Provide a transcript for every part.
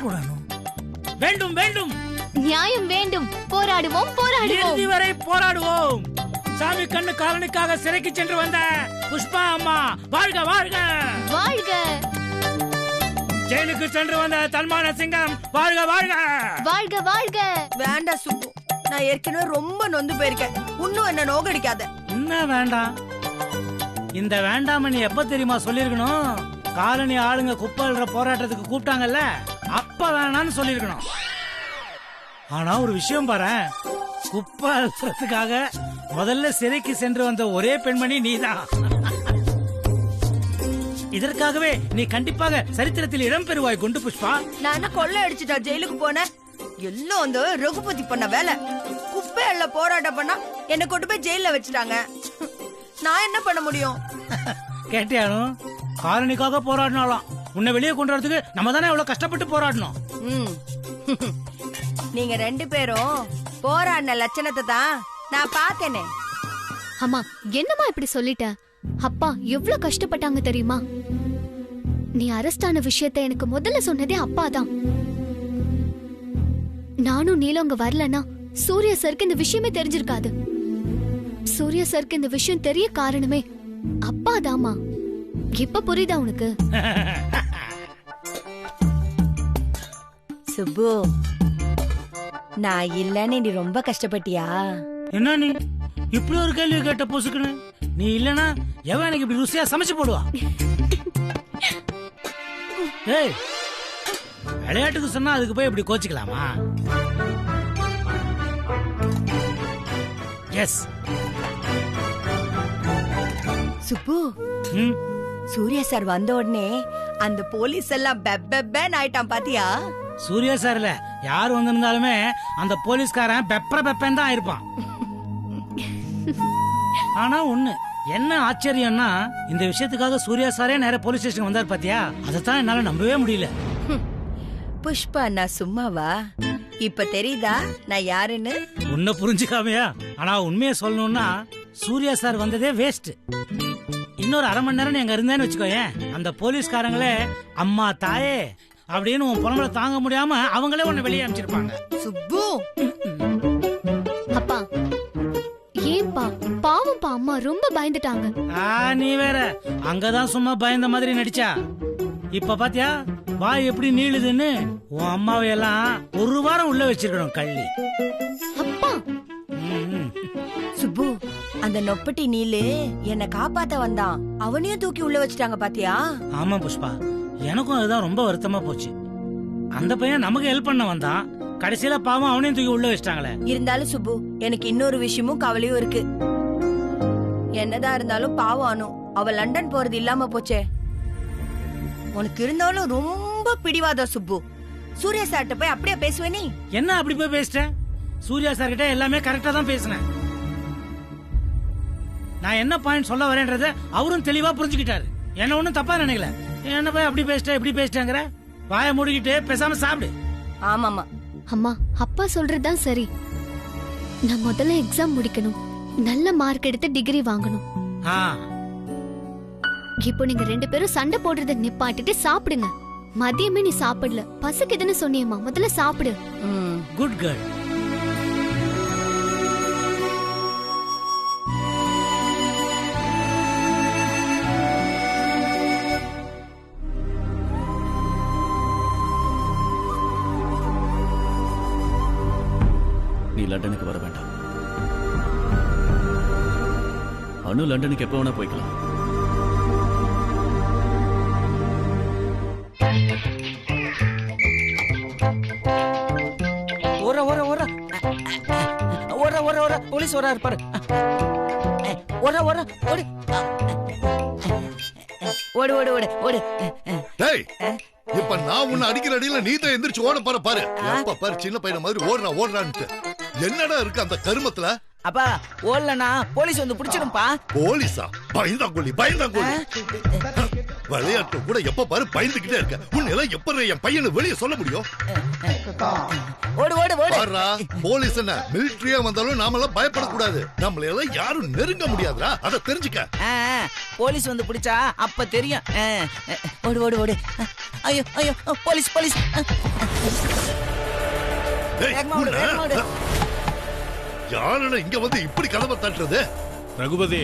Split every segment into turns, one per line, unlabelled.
போடணும். வேண்டும் வேண்டும்,
நியாயம் வேண்டும். போராடுவோம் போராடுவோம்,
இறுதி வரை போராடுவோம். சாமி கண்ணு காலனுக்காக சிறைக்கு சென்று வந்த புஷ்பா அம்மா வாழ்க வாழ்க
வாழ்க.
ஜெயிலுக்கு சென்று வந்த தன்மான சிங்கம் வாழ்க வாழ்க
வாழ்க வாழ்க.
வேண்டாம் சுப்பு, நான் ஏற்கனவே ரொம்ப நொந்து போயிருக்கேன். இன்னும் என்ன நோகடிக்காத.
என்ன வேண்டாம்? இந்த வேண்டாம நீ எப்ப தெரியுமா சொல்லிருக்கணும்? காலனி ஆளுங்க குப்பல்ற போராட்டத்துக்கு கூப்பிட்டாங்கல்ல, அப்ப வேணான்னு சொல்லிருக்கணும். ஆனா ஒரு விஷயம் பாரு, குப்பை அழுறதுக்காக முதல்ல சிறைக்கு சென்று வந்த ஒரே பெண்மணி நீதான். இதற்காகவே நீ கண்டிப்பாக சரித்திரத்தில் இடம் பெறுவாய் குண்டு புஷ்பா.
நான் என்ன கொள்ளை அடிச்சுட்டா ஜெயிலுக்கு போனேன்? எல்லாம் வந்து ரகுபதி பண்ண வேலை. குப்பை அள்ள போராட்டம் பண்ணா என்ன கொண்டு போய் ஜெயில வச்சுட்டாங்க. நான் என்ன பண்ண முடியும்?
கேட்டியானும் காலனிக்காக போராடினாலும் உன்னை வெளியே கொண்டு வரதுக்கு நம்ம தானே எவ்வளவு கஷ்டப்பட்டு போராடணும்.
நீங்க 2 பேரும் போராடின லட்சணத்தை தான் நான் பார்த்தேனே.
அம்மா என்னம்மா இப்படி சொல்லிட்ட? அப்பா எவ்வளவு கஷ்டப்பட்டாங்க தெரியுமா? நீ அரெஸ்ட் ஆன விஷயத்தை எனக்கு முதல்ல சொன்னதே அப்பா தான். நானும் நீலும் அங்க வரலன்னா சூர்யா சருக்கு இந்த விஷயமே தெரிஞ்சிருக்காது. சூர்யா சருக்கு இந்த விஷயம் தெரிய காரணமே அப்பா தாமா. இப்ப புரியுதா உனக்கு?
சுப்பு, நான் இல்லன்னு நீ ரொம்ப கஷ்டப்பட்டியா?
என்ன நீ இப்படி ஒரு கேள்வி கேட்ட பொசுக்குன்னு? நீ இல்லனா எவன் எனக்கு இப்படி ருசியா சமைச்சு போடுவா? ஏய், விளையாட்டுக்கு சொன்னா அதுக்கு போய் இப்படி கோச்சிக்கலாமா? எஸ்
சுப்பு, சூர்யா சார் வந்த உடனே அந்த போலீஸ் எல்லாம் பெப்பேன்னு ஆயிட்டான் பாத்தியா?
சூர்யா சார்ல யார் வந்திருந்தாலுமே அந்த போலீஸ்காரன் பெப்பேன்னு தான் இருப்பான். ஆனா ஒண்ணு என்ன ஆச்சரியம்னா, இந்த விஷயத்துக்காக சூர்யா சாரே நேர போலீஸ் ஸ்டேஷன் வந்தார் பாத்தியா? அதைத்தான் என்னால நம்பவே முடியல.
புஷ்பா, நான் சும்மாவா? இப்ப தெரியுதா நான் யாருன்னு?
உன்னை புரிஞ்சுக்காமையா? ஆனா உண்மையை சொல்லணும்னா சூர்யா சார் வந்ததே வேஸ்ட். இன்னொரு 1/2 மணி நேரம் நீ அங்க இருந்தேன்னு வச்சுக்கோயேன், அந்த போலீஸ்காரங்களே அம்மா தாயே அப்படின்னு உன் புலம்பல தாங்க முடியாம அவங்களே உன்னை வெளியே அனுப்பிச்சிருப்பாங்க.
சுப்பு,
அப்பா ஏன்பா? பாவம்பா, அம்மா ரொம்ப பயந்துட்டாங்க.
நீ வேற அங்கதான் சும்மா பயந்த மாதிரி நடிச்சா. இப்ப பாத்தியா வாய் எப்படி நீளுதுன்னு? உன் அம்மாவை எல்லாம் 1 வாரம் உள்ள வச்சிருக்கணும் கள்ளி.
அப்பா
சுப்பு, அந்த நொப்பட்டி நீலு என்ன காப்பாத்த வந்தான். அவனையும் தூக்கி உள்ள வச்சுட்டாங்க பாத்தியா?
ஆமா புஷ்பா, எனக்கும் அதுதான் ரொம்ப வருத்தமா போச்சு. அந்த பையன் நமக்கு ஹெல்ப் பண்ண வந்தான், கடைசியில பாவம் அவனையும் தூக்கி உள்ள வச்சிட்டாங்களே.
இருந்தாலும் சுப்பு, எனக்கு இன்னொரு விஷயமும் கவலையும் இருக்கு. என்னதான் இருந்தாலும் பாவம் அனு, அவ லண்டன் போறது இல்லாம போச்சே. உனக்கு இருந்தாலும் ரொம்ப பிடிவாதம் சுப்பு. சூர்யா சார்ட்ட போய் அப்படியே பேசுவே நீ?
என்ன அப்படி போய் பேசிட்டேன்? சூர்யா சார் கிட்ட எல்லாமே கரெக்டா தான் பேசினேன். நான் என்ன பாயிண்ட் சொல்ல வரேன்றத அவரும் தெளிவா புரிஞ்சுக்கிட்டாரு. என்ன ஒண்ணும் தப்பா நினைக்கல. என்ன போய் அப்படி பேசிட்டேன் இப்படி பேசிட்டேங்கிற? வாயை மூடிக்கிட்டு பேசாம சாப்பிடு.
ஆமாமா
அம்மா, அப்பா சொல்றதுதான் சரி. நான் முதல்ல எக்ஸாம் முடிக்கணும், நல்ல மார்க் எடுத்து டிகிரி வாங்கணும். இப்போ நீங்க 2 பேரும் சண்டை போடுறத நிப்பாட்டிட்டு சாப்பிடுங்க. மதியமே நீ சாப்பிடல, பசிக்குதுன்னு சொன்னியம்மா, முதல்ல சாப்பிடு.
Good girl.
நீ லண்டனுக்கு வர வேண்டாம். அனு லண்டனுக்கு எப்ப வேணா போய்க்கலாம்.
போலீஸ் வராரு பாரு. ஓடு ஓடு ஓடு ஓடு.
இப்ப நான் உன்னை அடிக்கிற அடியில நீ தான் எந்திரிச்சு ஓட பாரு. எப்ப பாரு சின்ன பையன் மாதிரி ஓடுறான்ட்டு என்னடா இருக்கு அந்த கருமத்துல?
அப்பா ஓடலனா போலீஸ் வந்து பிடிச்சிடும்பா.
போலீஸா? பயந்தாங்கோலி. விளையாட்டு கூட எப்ப பாரு பயந்துகிட்டே இருக்க. உன்னெல்லாம் எப்ப என் பையனை வெளியே சொல்ல முடியும்?
ஓடு ஓடு ஓடு.
பாருடா, போலீஸ் என்ன மிலிட்டரியா வந்தாலும் நாமெல்லாம் பயப்படக்கூடாது. நம்மள எல்லாம் யாரும் நெருங்க முடியாதுடா, அதை தெரிஞ்சுக்க.
போலீஸ் வந்து பிடிச்சா அப்ப தெரியும். ஓடு ஓடு ஓடு. ஐயோ ஐயோ போலீஸ் போலீஸ்.
டேய், உன்னை- யாருடா இங்க வந்து இப்படி கதவை தட்டுறது?
ரகுபதி,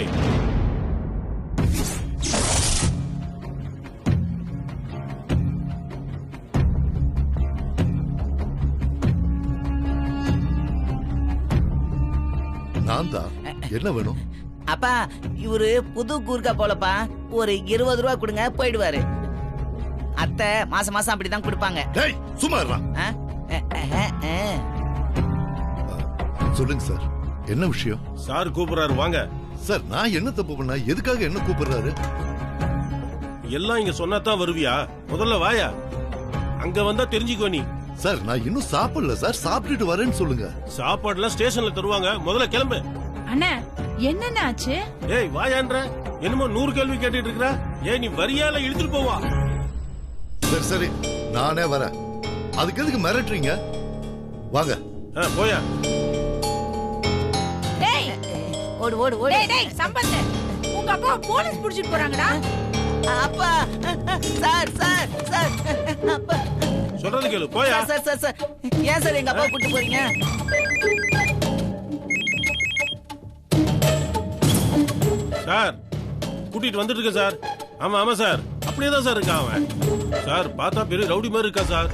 நான் தான். என்ன வேணும்?
அப்பா இவரு புது கூர்க்கா போலப்பா. ஒரு 20 ரூபா கொடுங்க போயிடுவாரு. அத்தை மாசம் மாசம் அப்படிதான் கொடுப்பாங்க.
டேய் சும்மா இருடா. சொல்லுங்க சார், என்ன விஷயம்?
சார் கூப்பிடுறாரு வாங்க.
சார் நான் என்ன தப்பு பண்ணா? எதுக்காக என்ன கூப்பிடுறாரு?
எல்லாம் இங்க சொன்னாதான் வருவியா? முதல்ல வாயா. அங்க வந்தா தெரிஞ்சுக்கோ நீ.
சார் நான் இன்னும் சாப்பிடல சார், சாப்பிட்டுட்டு வரேன்னு சொல்லுங்க.
சாப்பாடுலாம் ஸ்டேஷன்ல தருவாங்க, முதல்ல கிளம்பு.
அண்ணா என்னென்ன ஆச்சு?
ஏய் வாயான்ற, என்னமோ 100 கேள்வி கேட்டுட்டு இருக்கற. ஏய் நீ வரியால இழுத்துட்டு போவா.
சரி சரி நானே வரேன். அதுக்கு எதுக்கு மிரட்டுறீங்க? வாங்க.
போயா.
டேய்
ஓடு ஓடு ஓடு.
டேய் டேய் சம்பத், உங்க அப்பா போலீஸ் புடிச்சிட்டு போறாங்கடா.
அப்பா சார் சார் சார் அப்பா
சொல்றது கேளு, போயா.
சார் சார் சார் ஏன் சார் எங்க அப்பா கூட்டிட்டு போறீங்க?
சார் கூட்டிட்டு வந்துட்டு இருக்க சார். ஆமா ஆமா சார், அப்படியேதான் சார் இருக்கான் அவன். சார் பார்த்தா பெரிய ரவுடி மாதிரி இருக்கா சார்.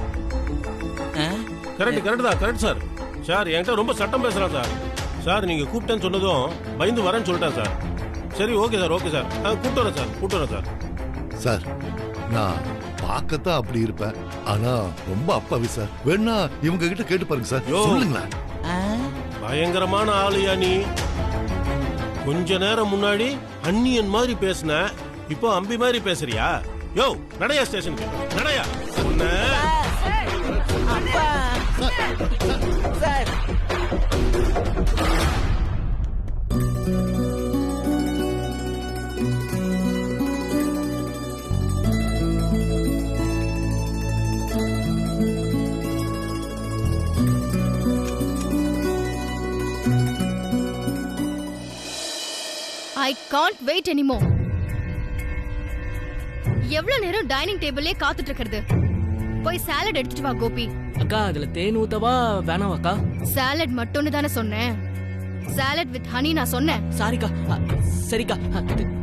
கரெக்ட் கரெக்ட் தான், கரெக்ட் சார். சார் என்கிட்ட ரொம்ப சட்டம் பேசுறான் சார். சார் நீங்க கூப்பிட்டேன்னு சொன்னதும் பயந்து வரேன்னு சொல்லிட்டேன் சார். சரி ஓகே சார், ஓகே சார். கூப்பிட்டு வரேன் சார், கூப்பிட்டு வரேன் சார்.
சார் நான் பார்க்கத்தான் அப்படி இருப்பேன், ஆனா ரொம்ப அப்பாவி சார். வேணா இவங்க கிட்ட கேட்டு பாருங்க சார்.
யோ.
சொல்லுங்களேன்.
பயங்கரமான ஆளுயா நீ. கொஞ்ச நேரம் முன்னாடி அந்நியன் மாதிரி பேசின, இப்போ அம்பி மாதிரி பேசுறியா? யோ நடையா ஸ்டேஷனுக்கு, நடையா.
அப்பா sir
I can't wait anymore. எவ்வளவு நேரம் டைனிங் டேபிள்லயே காத்துட்டு இருக்கிறது? போய் சாலட் எடுத்துட்டு வா கோபி.
அக்கா அதுல தேன் ஊத்தவா வேணாம் அக்கா?
சாலட் மட்டும்னு தானே சொன்னேன். சாலட் வித் ஹனி நான் சொன்னேன்.
சாரிக்கா. சரிக்கா,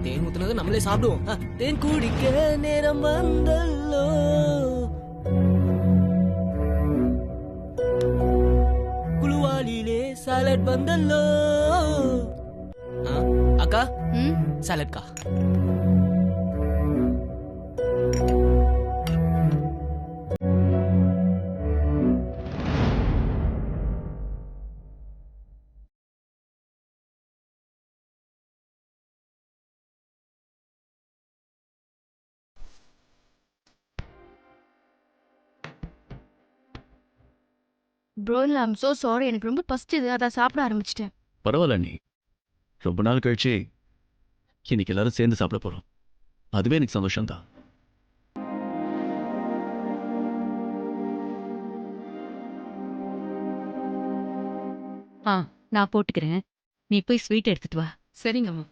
தேன் ஊத்துனது நம்மளே சாப்பிடுவோம். தேன் குடிக்க நேரம் வந்தல்லோ. குளுவாலிலே சாலட் வந்தல்லோ. அக்கா சாலட்கா.
Bro, I'm so sorry. எனக்கு ரொம்ப பசிச்சது, அதான் சாப்பிட ஆரம்பிச்சிட்டேன்.
பரவாயில்ல நீ. ரொம்ப நாள் கழிச்சு இன்னைக்கு எல்லாரும் சேர்ந்து சாப்பிட போறோம். அதுவே எனக்கு சந்தோஷம் தான்.
நான் போட்டுக்கிறேன். நீ போய் ஸ்வீட் எடுத்துட்டு வா. சரிங்கம்மா.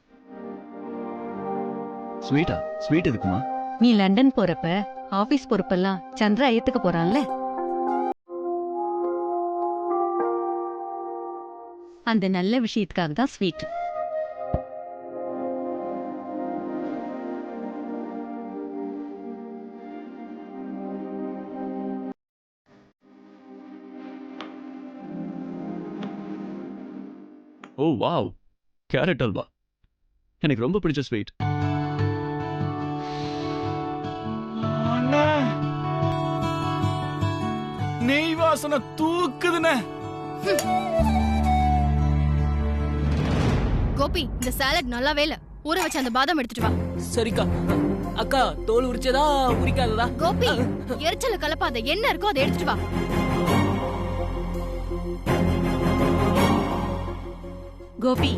ஸ்வீட்டா? ஸ்வீட் எதுக்குமா?
நீ லண்டன் போறப்ப ஆபீஸ் பொறுப்பெல்லாம் சந்திரா ஏத்துக்க போறான்ல, அந்த நல்ல விஷயத்துக்காக தான் ஸ்வீட்.
ஓ வாவ், கேரட் அல்வா எனக்கு ரொம்ப பிடிச்ச ஸ்வீட்.
நெய் வாசனை தூக்குதுனே.
கோபி, இந்த சாலட் நல்லாவே இல்ல. ஊற வச்ச அந்த பாதாம் எடுத்துட்டு வா.
சரிக்கா. அக்கா தோல் உரிச்சதா உரிக்காததா?
கோபி, எரிச்சல கலப்பாத. என்ன இருக்கோ அதை எடுத்துட்டு வா.
கோபி,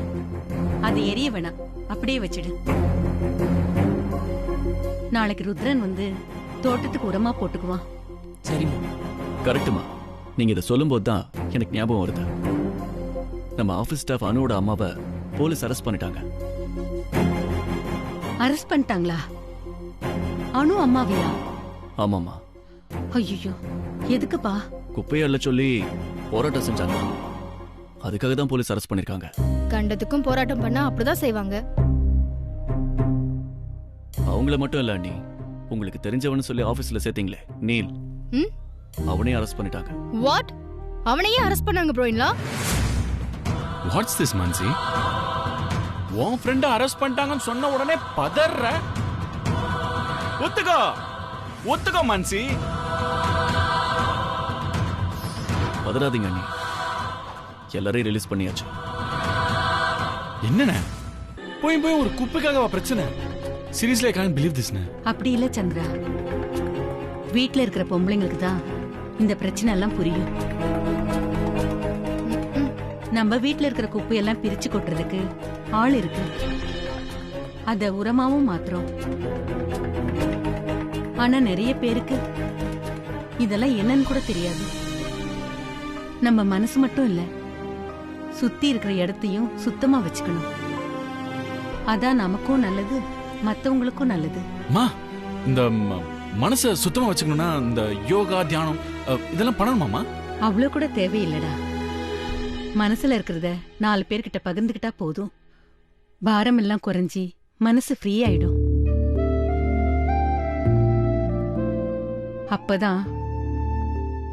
அது எரிய வேணாம், அப்படியே வச்சிடு. நாளைக்கு ருத்ரன் வந்து தோட்டத்துக்கு உரமா போட்டுக்குவான்.
சரிம்மா.
கரெக்டுமா. நீங்க இதை சொல்லும்போது தான் எனக்கு ஞாபகம் வருது. நம்ம ஆபீஸ் ஸ்டாஃப் அனுவோட அம்மாவை போலீஸ் அரெஸ்ட் பண்ணிட்டாங்க.
அரெஸ்ட் பண்ணிட்டாங்களா? அனு அம்மாவையா?
ஆமாமா.
ஐயோ, எதுக்குப்பா?
குப்பையல்ல சொல்லி போராட்டம் செஞ்சாங்க. அதுக்காக தான் போலீஸ் அரெஸ்ட் பண்ணிருக்காங்க.
கண்டத்துக்கும் போராட்டம் பண்ணா அப்படிதான் செய்வாங்க.
அவங்கள மட்டும் இல்ல அண்ணி, உங்களுக்கு தெரிஞ்சவன்னு சொல்லி ஆபீஸ்ல சேர்த்தீங்களே நீல், அவனையும் அரெஸ்ட் பண்ணிட்டாங்க.
வாட்? அவனையே அரெஸ்ட் பண்ணாங்க bro in-law?
Watts this Mansi? உன் ஃப்ரெண்ட அரெஸ்ட் பண்ணிட்டாங்கன்னு சொன்ன உடனே பதற. ஒத்துக்கோ ஒத்துக்கோ மான்சி.
பதறாதீங்க அண்ணி, எல்லாரையும் ரிலீஸ் பண்ணியாச்சு.
என்னண்ணே போய் போய் ஒரு குப்பைக்காக பிரச்சனை? சீரியஸ்லி ஐ கான்ட் பிலீவ் திஸ்ண்ணே.
அப்படி இல்ல சந்திரா, வீட்ல இருக்கிற பொம்பளைங்களுக்கு தான் இந்த பிரச்சனை எல்லாம் புரியும். நம்ம வீட்ல இருக்கிற குப்பையெல்லாம் பிரிச்சு கொட்டுறதுக்கு ஆள் இருக்கு. அத உரமாவும் மாத்திரம். ஆனா நிறைய பேருக்கு இதெல்லாம் என்னன்னு கூட தெரியாது. நம்ம மனசு மட்டும் இல்ல, சுத்தி இருக்கிற இடத்தையும் சுத்தமா வச்சுக்கணும். அதான் நமக்கும் நல்லது, மத்தவங்களுக்கும் நல்லது.
மா, இந்த மனசை சுத்தமா வச்சுக்கணும்னா இந்த யோகா தியானம் இதெல்லாம் பண்ணணுமாமா?
அவ்வளவு கூட தேவையில்லடா. மனசுல இருக்கிறத 4 பேர்கிட்ட பகிர்ந்துகிட்டா போதும். பாரம் எல்லாம் குறைஞ்சி மனசு ஃப்ரீ ஆயிடும். அப்பதான்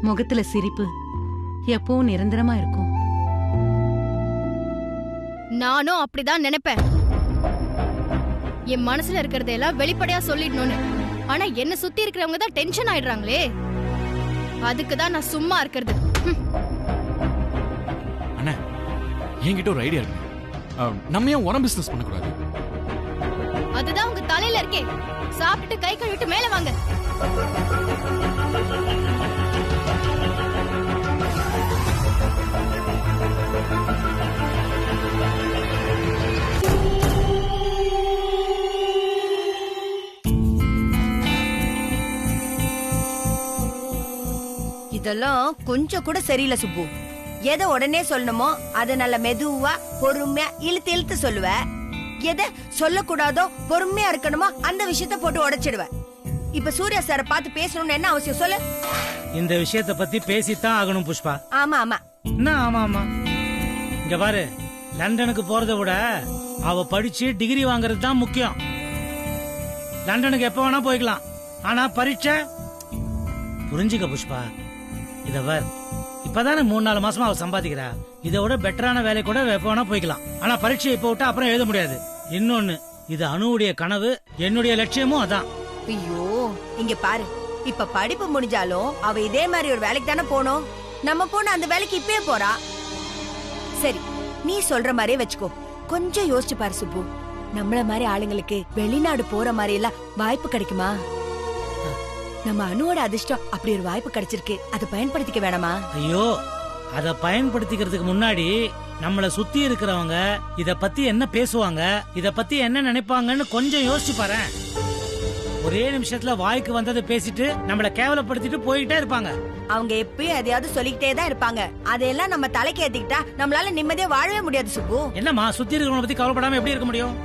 முகத்துல சிரிப்பு எப்பவும் நிரந்தரமா இருக்கும்.
நானும் அப்படிதான் நினைப்பேன். என் மனசுல இருக்கிறதெல்லாம் வெளிப்படையா சொல்லிடணும்னு. ஆனா என்ன சுத்தி இருக்கிறவங்க தான் டென்ஷன் ஆயிடுறாங்களே. அதுக்கு தான் நான் சும்மா இருக்கிறது.
அண்ணா, என்கிட்ட ஒரு ஐடியா இருக்கு. நம்ம ஏன் உரம் பிசினஸ் பண்ணக்கூடாது?
அதுதான் உங்க தலையில இருக்கே. சாப்பிட்டு கை கழுவிட்டு மேல வாங்க.
இதெல்லாம் கொஞ்சம் கூட சரியில்லை சுப்பு. எதை உடனே சொல்லணுமோ அதை நல்ல மெதுவா பொறுமையா இழுத்து இழுத்து சொல்லுவ. எதை சொல்லக்கூடாதோ பொறுமையா இருக்கணுமோ அந்த விஷயத்த போட்டு உடைச்சிடுவ. இப்ப சூர்யா சாரை பார்த்து பேசணும்னு என்ன அவசியம் சொல்லு?
இந்த விஷயத்தை பத்தி பேசித்தான் ஆகணும் புஷ்பா.
ஆமா ஆமா.
என்ன ஆமா ஆமா? இங்க பாரு, லண்டனுக்கு போறதை விட அவ படிச்சு டிகிரி வாங்குறது தான் முக்கியம். லண்டனுக்கு எப்ப வேணா போய்க்கலாம், ஆனா பரீட்சை புரிஞ்சுக்க புஷ்பா. இத பார், இப்பதானே 3-4 மாசமா அவ சம்பாதிக்கிறா. இதை விட பெட்டரான வேலை கூட எப்ப வேணா போய்க்கலாம். ஆனா பரீட்சை இப்ப விட்டா அப்புறம் எழுத முடியாது. இன்னொன்னு, இது அனுவுடைய கனவு, என்னுடைய லட்சியமும் அதான்.
ஐயோ, இங்க பாரு, இப்ப படிப்பு முடிஞ்சாலும் அவ இதே மாதிரி ஒரு வேலைக்கு தானே போனோம். நம்ம போன அந்த வேலைக்கு இப்பயே போறா. சரி, நீ சொல்ற மாதிரியே வச்சுக்கோ. கொஞ்சம் யோசிச்சு பாரு சுப்பு. நம்மள மாதிரி ஆளுங்களுக்கு வெளிநாடு போற மாதிரி எல்லாம் வாய்ப்பு கிடைக்குமா? நம்ம அனுவோட அதிர்ஷ்டம் அப்படி ஒரு வாய்ப்பு கிடைச்சிருக்கு. அதை பயன்படுத்திக்க வேணாமா?
ஐயோ, அத பயன்படுத்திக்கிறதுக்கு முன்னாடி நம்மள சுத்தி இருக்கிறவங்க இத பத்தி என்ன பேசுவாங்க, இத பத்தி என்ன நினைப்பாங்கன்னு கொஞ்சம் யோசிச்சு பாரு. ஒரே நிமிஷத்துல வாய்க்கு வந்ததை பேசிட்டு நம்மள கேவலப்படுத்திட்டு போயிட்டே இருப்பாங்க.
அவங்க எப்பயும் எதையாவது சொல்லிக்கிட்டே தான் இருப்பாங்க. அதையெல்லாம் நம்ம தலைக்கு ஏத்திக்கிட்டா நம்மளால நிம்மதியா வாழவே முடியாது சுப்பு.
என்னம்மா, சுத்தி இருக்கிறவங்க பத்தி கவலைப்படாம எப்படி இருக்க முடியும்?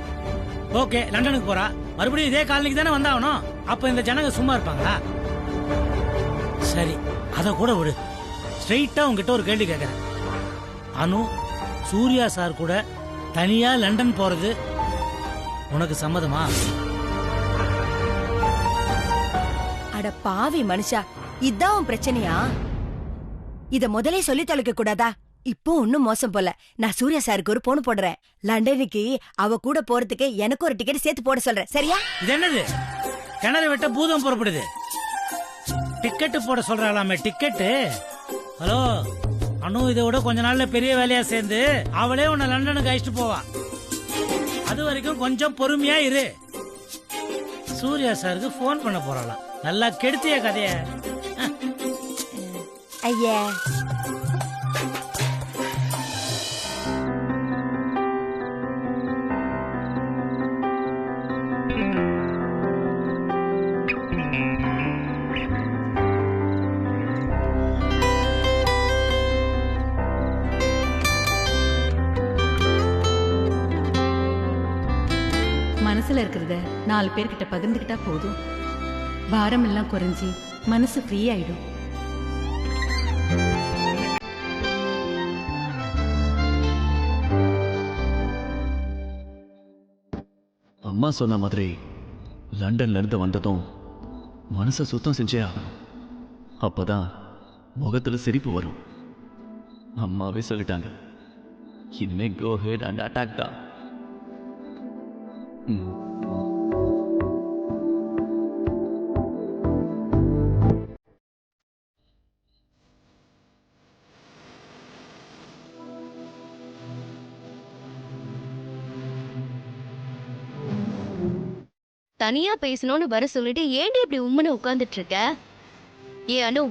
ஓகே, லண்டனுக்கு போறா, மறுபடியும் இதே காலனிக்கு தானே வந்தாகணும். அப்ப இந்த ஜனங்க சும்மா இருப்பாங்களா? சரி, அத கூட விடு. ஸ்ட்ரெயிட்டா உங்ககிட்ட ஒரு கேள்வி கேட்கறேன். அனு சூர்யா சார் கூட தனியா லண்டன் போறது உனக்கு சம்மதமா?
அட பாவி மனுஷா, இதான் உன் பிரச்சனையா? இத முதலே சொல்லி தொலைக்க கூடாதா? இப்போ ஒன்னும் மோசம் போல. நான் சூர்யா சாருக்கு ஒரு போன் போடுறேன். லண்டனுக்கு அவ கூட போறதுக்கு எனக்கு ஒரு டிக்கெட் சேர்த்து போட சொல்றேன், சரியா?
இது என்னது? கிணறு வெட்ட பூதம் புறப்படுது. டிக்கெட்டு போட சொல்றாளாமே, டிக்கெட்டு? ஹலோ அனு, இதை விட கொஞ்ச நாள்ல பெரிய வேலையா சேர்ந்து அவளே உன்னை லண்டனுக்கு அழைச்சிட்டு போவா. அது வரைக்கும் கொஞ்சம் பொறுமையா இரு. சூர்யா சாருக்கு போன் பண்ண போறாளாம். நல்லா கெடுத்திய கதைய.
ஐயா,
4 பேர்கிட்ட பகிர்ந்துக்கிட்டா போதும். பாரம் எல்லாம் குறைஞ்சி மனசு ஃப்ரீ ஆயிடும்.
அம்மா சொன்ன மாதிரி லண்டன்ல இருந்து வந்ததும் மனசை சுத்தம் செஞ்சே ஆகணும். அப்பதான் முகத்துல சிரிப்பு வரும். அம்மாவே சொல்லிட்டாங்க, இனிமே கோ ஹெட் அண்ட் அட்டாக் தான்.
தனியா பேசணும்னு வர சொல்லிட்டு ஏன்டி இப்படி உம்மனை உட்கார்ந்துட்டு இருக்க? ஏ அனு,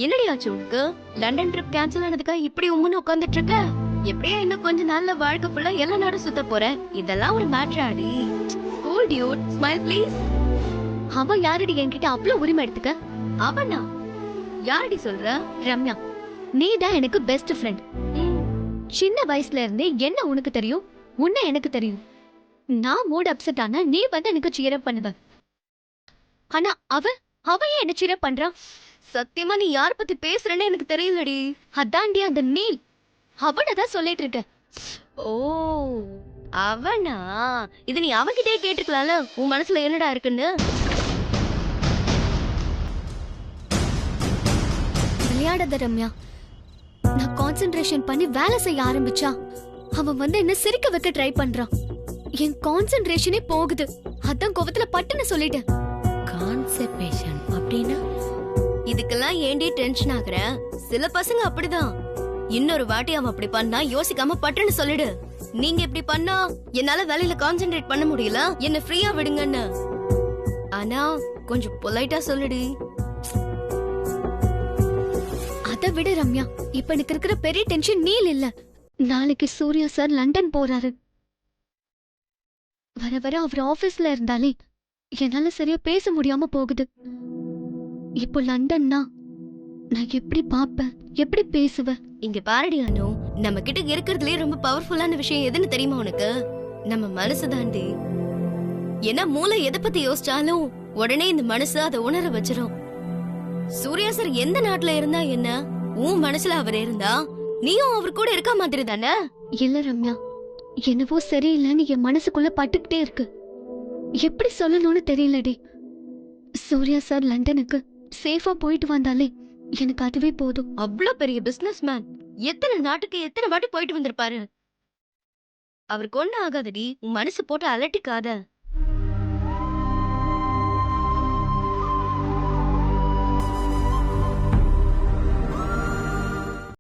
என்னடி ஆச்சு உனக்கு? லண்டன் ட்ரிப் கேன்சல் ஆனதுக்கா இப்படி உம்மனை உட்கார்ந்துட்டு இருக்க? எப்படியா இன்னும் கொஞ்ச நாள்ல வாழ்க்கை ஃபுல்லா எல்லா நாடும் சுத்த போற? இதெல்லாம் ஒரு matter Aadi. Cool Dude, smile please. அவன் யாரடி என்கிட்ட அவ்வளவு உரிமை எடுத்துக்க? அவனா? யாரடி சொல்ற? ரம்யா, நீ தான் எனக்கு பெஸ்ட் ஃப்ரெண்ட். சின்ன வயசுல இருந்தே என்ன உனக்கு தெரியும், உன்னை எனக்கு தெரியும். நான் மூட் அப்செட் ஆனா நீ வந்து எனக்கு cheer up பண்ணுவ. ஆனா அவன் ஏன் என்ன cheer up பண்றான்? சத்தியமா நீ யார பத்தி பேசுறேன்னு எனக்கு தெரியலடி. அதான்டி அந்த நீல், அவனதான் சொல்லிட்டு இருக்க. ஓ அவனா? இது நீ அவன்கிட்டே கேட்டுக்கலாம்ல, உன் மனசுல என்னடா இருக்குன்னு. விளையாடாத ரம்யா. நான் கான்சென்ட்ரேஷன் பண்ணி வேலை செய்ய ஆரம்பிச்சா அவன் வந்து என்ன சிரிக்க வைக்க ட்ரை பண்றான். என் கான்சென்ட்ரேஷனே போகுது. அதான் கோவத்துல பட்டுன்னு சொல்லிட்டேன். கான்சென்ட்ரேஷன் அப்படின்னா இதுக்கெல்லாம் ஏண்டி டென்ஷன் ஆகுற? சில பசங்க அப்படிதான். இன்னொரு வாட்டி அவன் அப்படி பண்ணா யோசிக்காம பட்டுன்னு சொல்லிடு. நீங்க இப்படி பண்ணா என்னால வேலையில கான்சென்ட்ரேட் பண்ண முடியல, என்ன ஃப்ரீயா விடுங்கன்னு. ஆனா கொஞ்சம் பொலைட்டா சொல்லுடி. அதை விட ரம்யா, இப்ப எனக்கு இருக்கிற பெரிய டென்ஷன் நீல் இல்ல. நாளைக்கு சூர்யா சார் லண்டன் போறாரு. வர வர அவர் ஆபீஸ்ல இருந்தாலே என்னால சரியா பேச முடியாம போகுது. இப்போ லண்டன்னா நான் எப்படி பாப்பேன், எப்படி பேசுவேன்? இங்க பாரடி அனு, நம்ம கிட்ட இருக்கிறதுலயே ரொம்ப பவர்ஃபுல்லான விஷயம் எதுன்னு தெரியுமா உனக்கு? நம்ம மனசு தாண்டி. ஏன்னா மூளை எதை பத்தி யோசிச்சாலும் உடனே இந்த மனசு அதை உணர வச்சிரும். சூர்யா சார் எந்த நாட்டுல இருந்தா என்ன, உன் மனசுல அவர் இருந்தா நீயும் அவர் கூட இருக்க மாதிரி தானே? இல்ல ரம்யா, என்னவோ சரியில்லைன்னு என் மனசுக்குள்ள பட்டுக்கிட்டே இருக்கு. எப்படி சொல்லணும்னு தெரியலடி. சூர்யா சார் லண்டனுக்கு சேஃபா போயிட்டு வந்தாலே எனக்கு அதுவே போதும். அவ்வளவு பெரிய பிசினஸ் மேன், எத்தனை நாட்டுக்கு எத்தனை வாட்டி போயிட்டு வந்திருப்பாரு. அவருக்கு ஒண்ணு ஆகாதடி, உன் மனசு போட்டு அலட்டிக்காத.